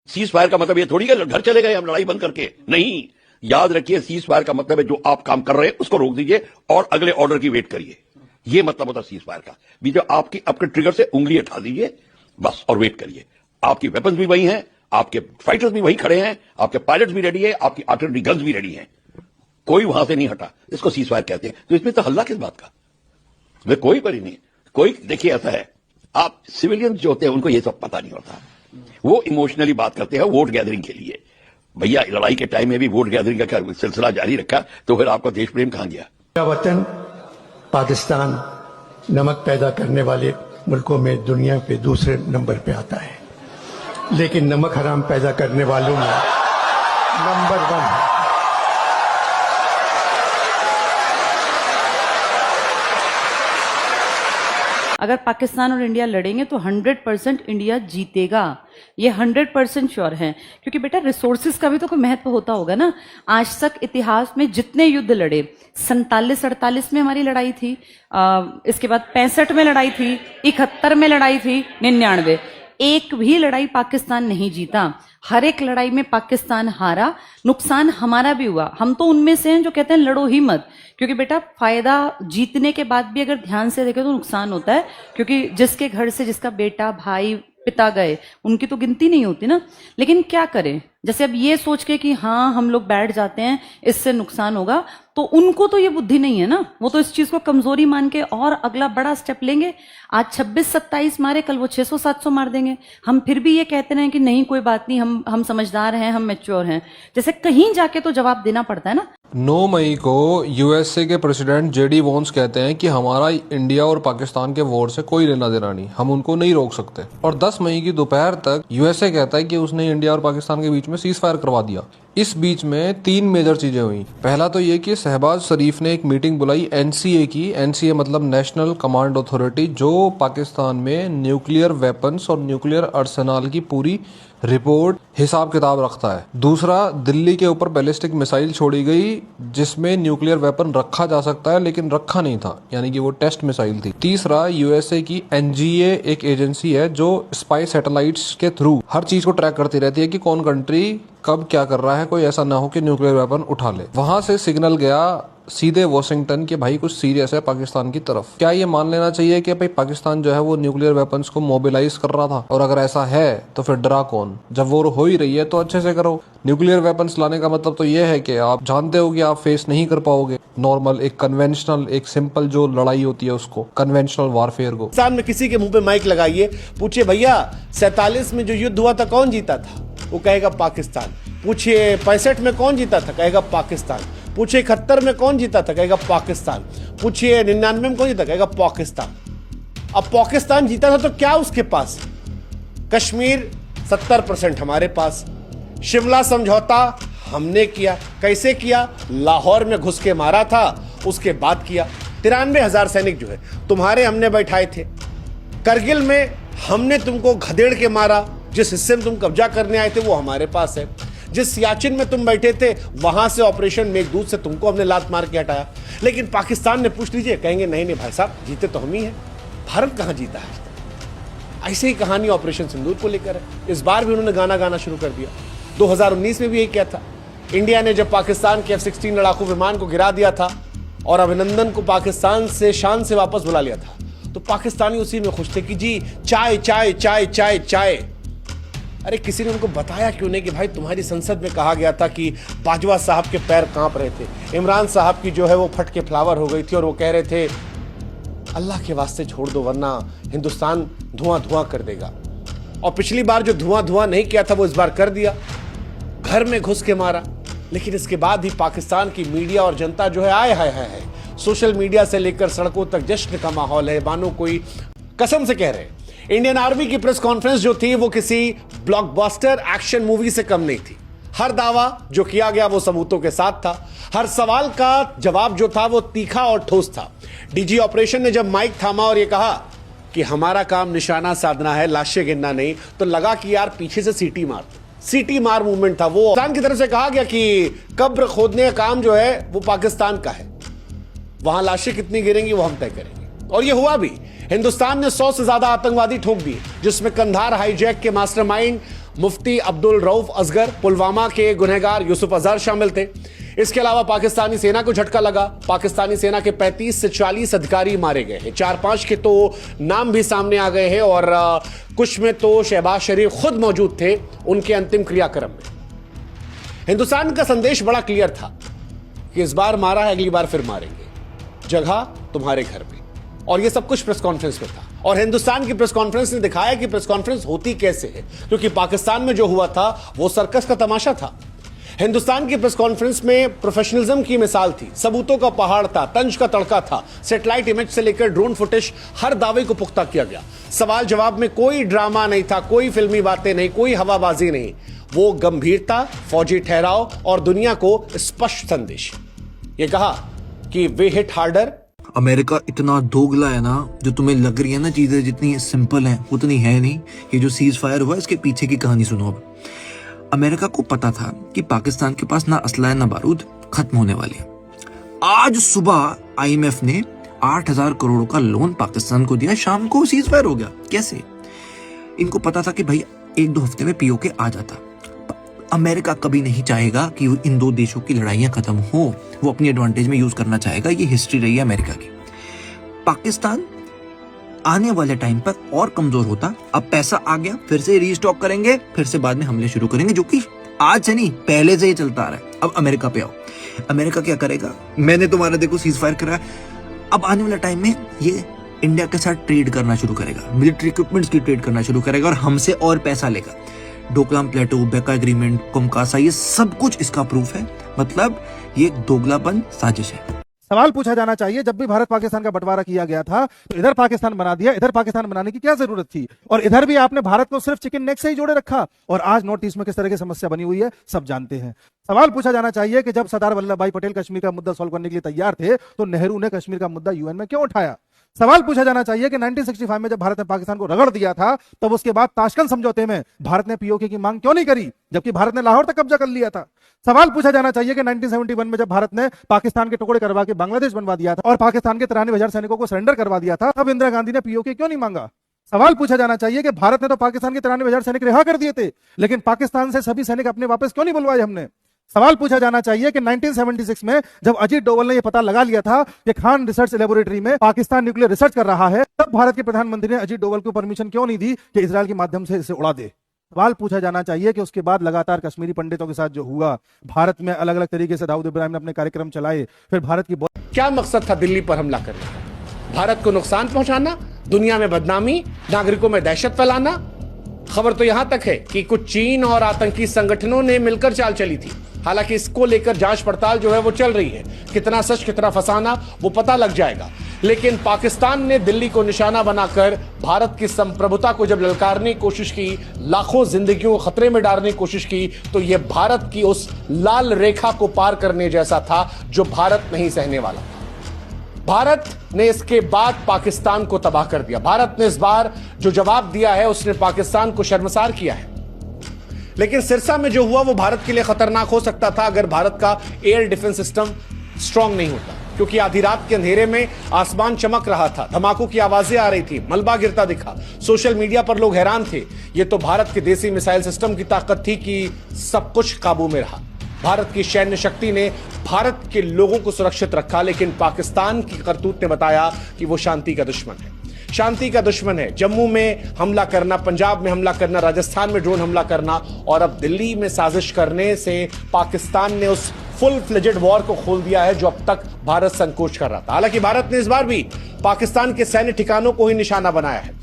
Cease fire का मतलब ये थोड़ी है घर चले गए हम लड़ाई बंद करके, नहीं। याद रखिए, सीज फायर का मतलब है जो आप काम कर रहे हैं उसको रोक दीजिए और अगले ऑर्डर की वेट करिए। ये मतलब होता है सीज फायर का। जो आपके ट्रिगर से उंगली हटा दीजिए बस और वेट करिए। आपकी वेपन्स भी वही हैं, आपके फाइटर्स भी वही खड़े हैं, आपके पायलट्स भी रेडी है, आपकी आर्टिलरी गन्स भी रेडी हैं, कोई वहां से नहीं हटा। इसको सीज फायर कहते हैं। तो इसमें तो हल्ला किस बात का? इसमें कोई बड़ी नहीं। कोई देखिए, ऐसा है, आप सिविलियंस जो होते हैं उनको ये सब पता नहीं होता, वो इमोशनली बात करते हैं वोट गैदरिंग के लिए। भैया लड़ाई के टाइम में भी वोट गैदरिंग का सिलसिला जारी रखा तो फिर आपका देश प्रेम कहां गया? मेरा वतन पाकिस्तान नमक पैदा करने वाले मुल्कों में दुनिया पे दूसरे नंबर पे आता है, लेकिन नमक हराम पैदा करने वालों में नंबर 1 है। अगर पाकिस्तान और इंडिया लड़ेंगे तो 100% इंडिया जीतेगा, ये 100% श्योर है। क्योंकि बेटा रिसोर्सेज का भी तो कोई महत्व होता होगा ना। आज तक इतिहास में जितने युद्ध लड़े, 47-48 में हमारी लड़ाई थी, इसके बाद 65 में लड़ाई थी, 71 में लड़ाई थी, 99, एक भी लड़ाई पाकिस्तान नहीं जीता। हर एक लड़ाई में पाकिस्तान हारा, नुकसान हमारा भी हुआ। हम तो उनमें से हैं जो कहते हैं लड़ो ही मत, क्योंकि बेटा फायदा जीतने के बाद भी अगर ध्यान से देखें तो नुकसान होता है। क्योंकि जिसके घर से जिसका बेटा भाई पिता गए उनकी तो गिनती नहीं होती ना। लेकिन क्या करें, जैसे अब ये सोच के कि हाँ हम लोग बैठ जाते हैं इससे नुकसान होगा, तो उनको तो ये बुद्धि नहीं है ना। वो तो इस चीज को कमजोरी मान के और अगला बड़ा स्टेप लेंगे। आज 26-27 मारे, कल वो 600-700 मार देंगे। हम फिर भी ये कहते हैं कि नहीं कोई बात नहीं, हम समझदार हैं, हम मैच्योर हैं। जैसे कहीं जाके तो जवाब देना पड़ता है ना। 9 मई को यूएसए के प्रेसिडेंट जेडी वॉन्स कहते हैं कि हमारा इंडिया और पाकिस्तान के वॉर से कोई लेना देना नहीं, हम उनको नहीं रोक सकते। और 10 मई की दोपहर तक यूएसए कहता है कि उसने इंडिया और पाकिस्तान के बीच में सीज फायर करवा दिया। इस बीच में 3 मेजर चीजें हुई। पहला तो ये कि शहबाज शरीफ ने एक मीटिंग बुलाई एनसीए की। एनसीए मतलब नेशनल कमांड अथॉरिटी, जो पाकिस्तान में न्यूक्लियर वेपन्स और न्यूक्लियर अर्सेनल की पूरी रिपोर्ट हिसाब किताब रखता है। दूसरा, दिल्ली के ऊपर बैलिस्टिक मिसाइल छोड़ी गई जिसमें न्यूक्लियर वेपन रखा जा सकता है लेकिन रखा नहीं था, यानी कि वो टेस्ट मिसाइल थी। तीसरा, यूएसए की एनजीए एक एजेंसी है जो स्पाई सैटेलाइट्स के थ्रू हर चीज को ट्रैक करती रहती है कि कौन कंट्री कब क्या कर रहा है, कोई ऐसा ना हो कि न्यूक्लियर वेपन उठा ले। वहां से सिग्नल गया सीधे वॉशिंगटन के भाई कुछ सीरियस है पाकिस्तान की तरफ। क्या ये मान लेना चाहिए कि भाई पाकिस्तान जो है वो न्यूक्लियर वेपन्स को मोबिलाइज कर रहा था? और अगर ऐसा है तो फिर डरा कौन? जब वो हो ही रही है तो अच्छे से करो। न्यूक्लियर वेपन्स लाने का मतलब तो ये है कि आप जानते हो कि आप फेस नहीं कर पाओगे नॉर्मल एक कन्वेंशनल, एक सिंपल जो लड़ाई होती है उसको, कन्वेंशनल वारफेयर को। सामने किसी के मुंह पे माइक लगाइए, पूछिए भैया 47 में जो युद्ध हुआ था कौन जीता था? वो कहेगा पाकिस्तान। पूछिए 65 में कौन जीता था? कहेगा पाकिस्तान। पूछिए 71 में कौन जीता था? कहेगा पाकिस्तान। पूछिए 99 में कौन जीता? कहेगा पाकिस्तान। अब पाकिस्तान जीता था तो क्या उसके पास? कश्मीर 70% हमारे पास। शिमला समझौता हमने किया। कैसे किया? लाहौर में घुस के मारा था, उसके बाद किया। 93,000 सैनिक जो है तुम्हारे हमने बैठाए थे। करगिल में हमने तुमको घदेड़ के मारा, जिस हिस्से में तुम कब्जा करने आए थे वो हमारे पास है। जिस सियाचिन में तुम बैठे थे वहां से ऑपरेशन मेघदूत से तुमको हमने लात मार के हटाया। लेकिन पाकिस्तान ने पूछ लीजिए, कहेंगे नहीं नहीं भाई साहब, जीते तो हम ही हैं। भारत कहां जीता है? ऐसे ही कहानी ऑपरेशन सिंदूर को लेकर है। इस बार भी उन्होंने गाना गाना शुरू कर दिया। 2019 में भी यही किया था। इंडिया ने जब पाकिस्तान के F-16 लड़ाकू विमान को गिरा दिया था और अभिनंदन को पाकिस्तान से शान से वापस बुला लिया था, तो पाकिस्तानी उसी में खुश थे कि जी चाय चाय चाय चाय चाय। अरे किसी ने उनको बताया क्यों नहीं कि भाई तुम्हारी संसद में कहा गया था कि बाजवा साहब के पैर कांप रहे थे, इमरान साहब की जो है वो फट के फ्लावर हो गई थी और वो कह रहे थे अल्लाह के वास्ते छोड़ दो वरना हिंदुस्तान धुआं धुआं कर देगा। और पिछली बार जो धुआं धुआं नहीं किया था वो इस बार कर दिया, घर में घुस के मारा। लेकिन इसके बाद ही पाकिस्तान की मीडिया और जनता जो है आए हाय सोशल मीडिया से लेकर सड़कों तक जश्न का माहौल है, मानो कोई कसम से कह रहे हैं। इंडियन आर्मी की प्रेस कॉन्फ्रेंस जो थी वो किसी ब्लॉकबस्टर एक्शन मूवी से कम नहीं थी। हर दावा जो किया गया वो सबूतों के साथ था। हर सवाल का जवाब जो था वो तीखा और ठोस था। डीजी ऑपरेशन ने जब माइक थामा और ये कहा कि हमारा काम निशाना साधना है, लाशें गिनना नहीं, तो लगा कि यार पीछे से सीटी मार मूवमेंट था। वो पाकिस्तान की तरफ से कहा गया कि कब्र खोदने का काम जो है वो पाकिस्तान का है, वहां लाशें कितनी गिरेंगी वो हम तय करेंगे। और ये हुआ भी। हिंदुस्तान ने 100 से ज्यादा आतंकवादी ठोक दिए, जिसमें कंधार हाईजैक के मास्टरमाइंड मुफ्ती अब्दुल रऊफ असगर, पुलवामा के गुनहगार यूसुफ अजहर शामिल थे। इसके अलावा पाकिस्तानी सेना को झटका लगा। पाकिस्तानी सेना के 35 से 40 अधिकारी मारे गए हैं। 4-5 के तो नाम भी सामने आ गए हैं और कुछ में तो शहबाज शरीफ खुद मौजूद थे उनके अंतिम क्रियाक्रम में। हिंदुस्तान का संदेश बड़ा क्लियर था कि इस बार मारा है, अगली बार फिर मारेंगे, जगह तुम्हारे घर में। और यह सब कुछ प्रेस कॉन्फ्रेंस में था। और हिंदुस्तान की प्रेस कॉन्फ्रेंस ने दिखाया कि प्रेस कॉन्फ्रेंस होती कैसे है, क्योंकि पाकिस्तान में जो हुआ था वो सर्कस का तमाशा था। हिंदुस्तान की प्रेस कॉन्फ्रेंस में प्रोफेशनलिज्म की मिसाल थी, सबूतों का पहाड़ था, तंज का तड़का था, सैटेलाइट इमेज से लेकर ड्रोन फुटेज, हर दावे को पुख्ता किया गया। सवाल जवाब में कोई ड्रामा नहीं था, कोई फिल्मी बातें नहीं, कोई हवाबाजी नहीं। वो गंभीरता, फौजी ठहराव और दुनिया को स्पष्ट संदेश। ये कहा कि वे हिट हार्डर। अमेरिका इतना दोगला है ना, जो तुम्हें लग रही है ना चीजें जितनी सिंपल हैं उतनी है नहीं। ये जो सीज फायर हुआ इसके पीछे की कहानी सुनो। अब अमेरिका को पता था कि पाकिस्तान के पास ना असला है ना बारूद, खत्म होने वाले। आज सुबह IMF ने 8,000 करोड़ का लोन पाकिस्तान को दिया, शाम को सीज फायर हो गया। कैसे? इनको पता था कि भाई 1-2 हफ्ते में POK आ जाता। अमेरिका कभी नहीं चाहेगा कि इन दो देशों की लड़ाइयां खत्म हो, वो अपनी एडवांटेज में यूज करना चाहेगा। ये हिस्ट्री रही है अमेरिका की। पाकिस्तान आने वाले टाइम पर और कमजोर होता। अब पैसा आ गया, फिर से रीस्टॉक करेंगे, फिर से बाद में हमले शुरू करेंगे, जो कि आज से नहीं पहले से ही चलता आ रहा है। अब अमेरिका पे आओ, अमेरिका क्या करेगा? मैंने तुम्हारा देखो सीज फायर करा, अब आने वाले टाइम में ये इंडिया के साथ ट्रेड करना शुरू करेगा, मिलिट्री इक्विपमेंट्स की ट्रेड करना शुरू करेगा और हमसे और पैसा लेगा। डोकलाम प्लेटो, बेका एग्रीमेंट, कोमकासा, ये सब कुछ इसका प्रूफ है। मतलब ये दोगलापन साजिश है। सवाल पूछा जाना चाहिए, जब भी भारत पाकिस्तान का बंटवारा किया गया था तो इधर पाकिस्तान बना दिया, इधर पाकिस्तान बनाने की क्या जरूरत थी? और इधर भी आपने भारत को सिर्फ चिकन नेक से ही जोड़े रखा। और आज नॉर्थ ईस्ट में किस तरह की समस्या बनी हुई है सब जानते हैं। सवाल पूछा जाना चाहिए कि जब सरदार वल्लभ भाई पटेल कश्मीर का मुद्दा सॉल्व करने के लिए तैयार थे तो नेहरू ने कश्मीर का मुद्दा UN में क्यों उठाया? सवाल पूछा जाना चाहिए कि 1965 में जब भारत ने पाकिस्तान को रगड़ दिया था तब उसके बाद ताशकंद समझौते में भारत ने POK की मांग क्यों नहीं करी, जबकि भारत ने लाहौर तक कब्जा कर लिया था? सवाल पूछा जाना चाहिए कि 1971 में जब भारत ने पाकिस्तान के टुकड़े करवा के बांग्लादेश बनवा दिया था और पाकिस्तान के 93,000 सैनिकों को सरेंडर करवा दिया था, तब इंदिरा गांधी ने POK क्यों नहीं मांगा? सवाल पूछा जाना चाहिए कि भारत ने तो पाकिस्तान के 93,000 सैनिक रिहा कर दिए थे, लेकिन पाकिस्तान से सभी सैनिक अपने वापस क्यों नहीं बुलवाए हमने? सवाल पूछा जाना चाहिए कि 1976 में जब अजीत डोवल ने यह पता लगा लिया था कि खान रिसर्च लेबोरेटरी में पाकिस्तान न्यूक्लियर रिसर्च कर रहा है, तब भारत के प्रधानमंत्री ने अजीत डोवल को परमिशन क्यों नहीं दी कि इजरायल के माध्यम से इसे उड़ा दे? सवाल पूछा जाना चाहिए कि उसके बाद लगातार कश्मीरी पंडितों के साथ जो हुआ, भारत में अलग अलग तरीके से दाऊद इब्राहिम ने अपने कार्यक्रम चलाए, फिर भारत की क्या मकसद था दिल्ली पर हमला करने का? भारत को नुकसान पहुंचाना, दुनिया में बदनामी, नागरिकों में दहशत फैलाना। खबर तो यहां तक है कि कुछ चीन और आतंकी संगठनों ने मिलकर चाल चली थी। हालांकि इसको लेकर जांच पड़ताल जो है वो चल रही है। कितना सच कितना फसाना वो पता लग जाएगा। लेकिन पाकिस्तान ने दिल्ली को निशाना बनाकर भारत की संप्रभुता को जब ललकारने की कोशिश की, लाखों जिंदगियों को खतरे में डालने की कोशिश की, तो यह भारत की उस लाल रेखा को पार करने जैसा था जो भारत नहीं सहने वाला था। भारत ने इसके बाद पाकिस्तान को तबाह कर दिया। भारत ने इस बार जो जवाब दिया है उसने पाकिस्तान को शर्मसार किया है। लेकिन सिरसा में जो हुआ वो भारत के लिए खतरनाक हो सकता था अगर भारत का एयर डिफेंस सिस्टम स्ट्रांग नहीं होता, क्योंकि आधी रात के अंधेरे में आसमान चमक रहा था, धमाकों की आवाजें आ रही थी, मलबा गिरता दिखा, सोशल मीडिया पर लोग हैरान थे। ये तो भारत के देसी मिसाइल सिस्टम की ताकत थी कि सब कुछ काबू में रहा। भारत की सैन्य शक्ति ने भारत के लोगों को सुरक्षित रखा, लेकिन पाकिस्तान की करतूत ने बताया कि वो शांति का दुश्मन है। शांति का दुश्मन है। जम्मू में हमला करना, पंजाब में हमला करना, राजस्थान में ड्रोन हमला करना और अब दिल्ली में साजिश करने से पाकिस्तान ने उस फुल फ्लेजेड वॉर को खोल दिया है जो अब तक भारत संकोच कर रहा था। हालांकि भारत ने इस बार भी पाकिस्तान के सैन्य ठिकानों को ही निशाना बनाया है।